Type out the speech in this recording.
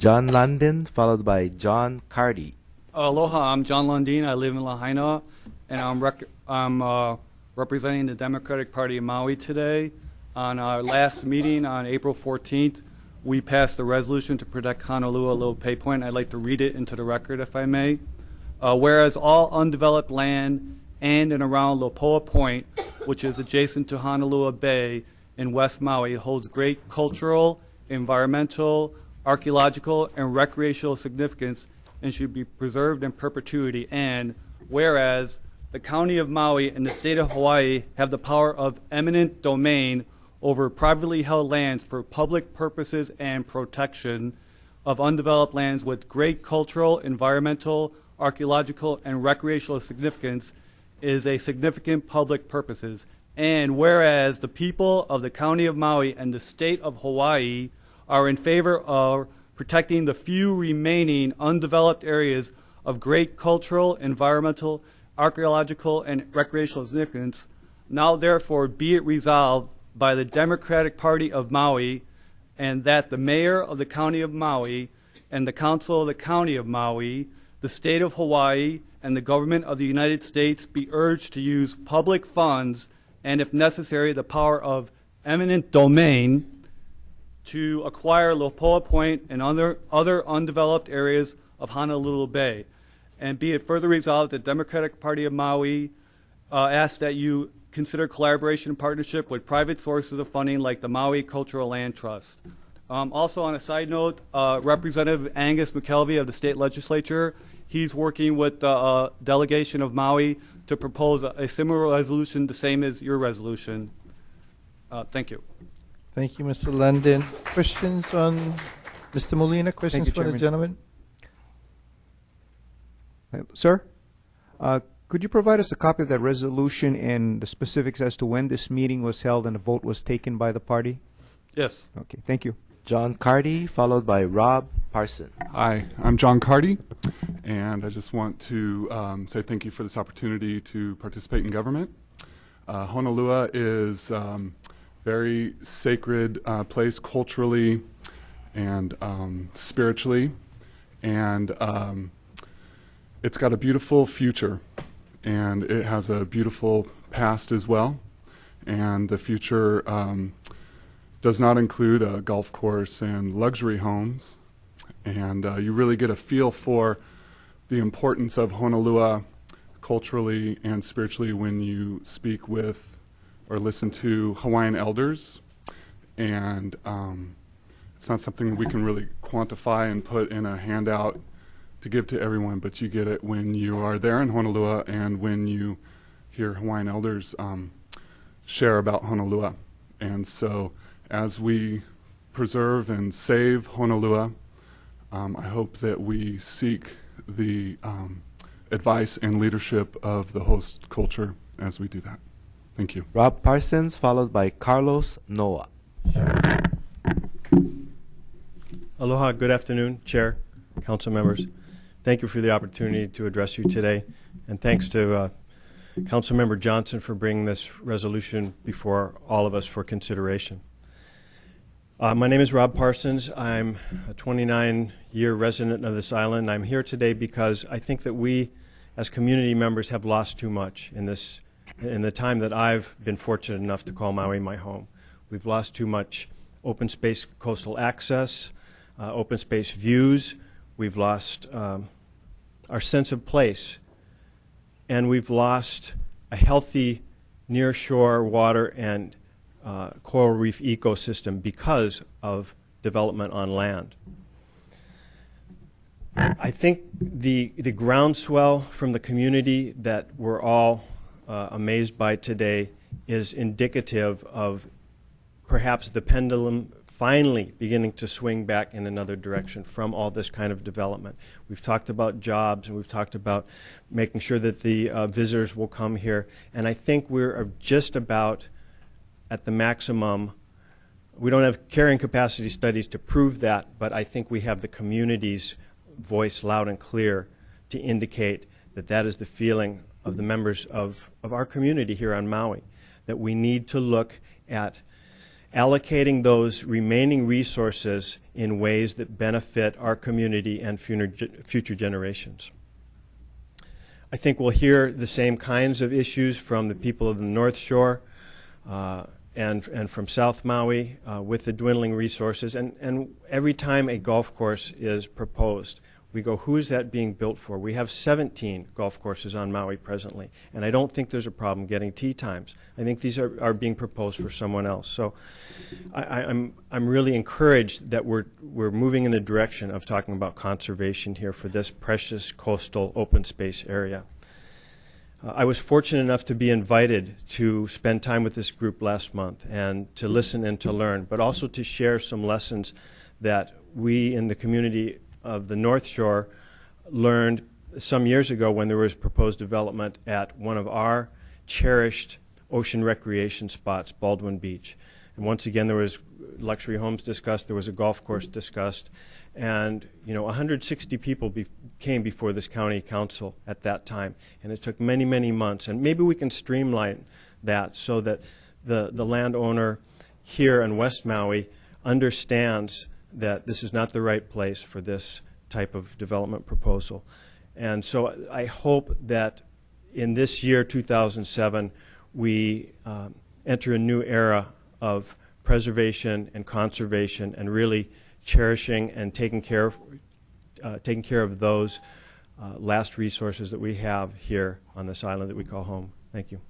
John London, followed by John Cardy. Aloha, I'm John Lundin. I live in Lahaina, and I'm representing the Democratic Party of Maui today. On our last meeting on April 14th, we passed a resolution to protect Honolua Little Pay Point. I'd like to read it into the record, if I may. Whereas all undeveloped land and around Lopoa Point, which is adjacent to Honolua Bay in West Maui, holds great cultural, environmental, archaeological, and recreational significance and should be preserved in perpetuity. And whereas the County of Maui and the State of Hawaii have the power of eminent domain over privately held lands for public purposes and protection of undeveloped lands with great cultural, environmental, archaeological, and recreational significance is a significant public purposes. And whereas the people of the County of Maui and the State of Hawaii are in favor of protecting the few remaining undeveloped areas of great cultural, environmental, archaeological, and recreational significance, now therefore be it resolved by the Democratic Party of Maui, and that the Mayor of the County of Maui and the Council of the County of Maui, the State of Hawaii, and the Government of the United States be urged to use public funds and, if necessary, the power of eminent domain to acquire Lopoa Point and other undeveloped areas of Honolulu Bay. And be it further resolved that the Democratic Party of Maui asks that you consider collaboration and partnership with private sources of funding like the Maui Cultural Land Trust. Also, on a side note, Representative Angus McKelvey of the state legislature, he's working with the delegation of Maui to propose a similar resolution, the same as your resolution. Thank you. Thank you, Mr. London. Questions on Mr. Molina? Questions for the gentleman? Sir, could you provide us a copy of that resolution and the specifics as to when this meeting was held and a vote was taken by the party? Yes. Okay, thank you. John Cardy, followed by Rob Parson. Hi, I'm John Cardy, and I just want to say thank you for this opportunity to participate in government. Honolua is very sacred place culturally and spiritually, and it's got a beautiful future, and it has a beautiful past as well, and the future does not include a golf course and luxury homes, and you really get a feel for the importance of Honolua culturally and spiritually when you speak with or listen to Hawaiian elders, and it's not something that we can really quantify and put in a handout to give to everyone, but you get it when you are there in Honolua and when you hear Hawaiian elders share about Honolua. And so as we preserve and save Honolua, I hope that we seek the advice and leadership of the host culture as we do that. Thank you. Rob Parsons, followed by Carlos Noah. Aloha, good afternoon, Chair, Council members. Thank you for the opportunity to address you today, and thanks to Councilmember Johnson for bringing this resolution before all of us for consideration. My name is Rob Parsons. I'm a 29-year resident of this island. I'm here today because I think that we, as community members, have lost too much in the time that I've been fortunate enough to call Maui my home. We've lost too much open space coastal access, open space views. We've lost our sense of place, and we've lost a healthy near-shore water and coral reef ecosystem because of development on land. I think the groundswell from the community that we're all amazed by today is indicative of perhaps the pendulum finally beginning to swing back in another direction from all this kind of development. We've talked about jobs, and we've talked about making sure that the visitors will come here, and I think we're just about at the maximum. We don't have carrying capacity studies to prove that, but I think we have the community's voice loud and clear to indicate that that is the feeling of the members of our community here on Maui, that we need to look at allocating those remaining resources in ways that benefit our community and future generations. I think we'll hear the same kinds of issues from the people of the North Shore and from South Maui with the dwindling resources. And every time a golf course is proposed, we go, who is that being built for? We have 17 golf courses on Maui presently, and I don't think there's a problem getting tee times. I think these are being proposed for someone else. So I'm really encouraged that we're moving in the direction of talking about conservation here for this precious coastal open space area. I was fortunate enough to be invited to spend time with this group last month and to listen and to learn, but also to share some lessons that we in the community of the North Shore learned some years ago when there was proposed development at one of our cherished ocean recreation spots, Baldwin Beach. And once again, there was luxury homes discussed, there was a golf course discussed, and 160 people came before this county council at that time, and it took many, many months. And maybe we can streamline that so that the landowner here in West Maui understands that this is not the right place for this type of development proposal. And so I hope that in this year, 2007, we enter a new era of preservation and conservation and really cherishing and taking care of those last resources that we have here on this island that we call home. Thank you.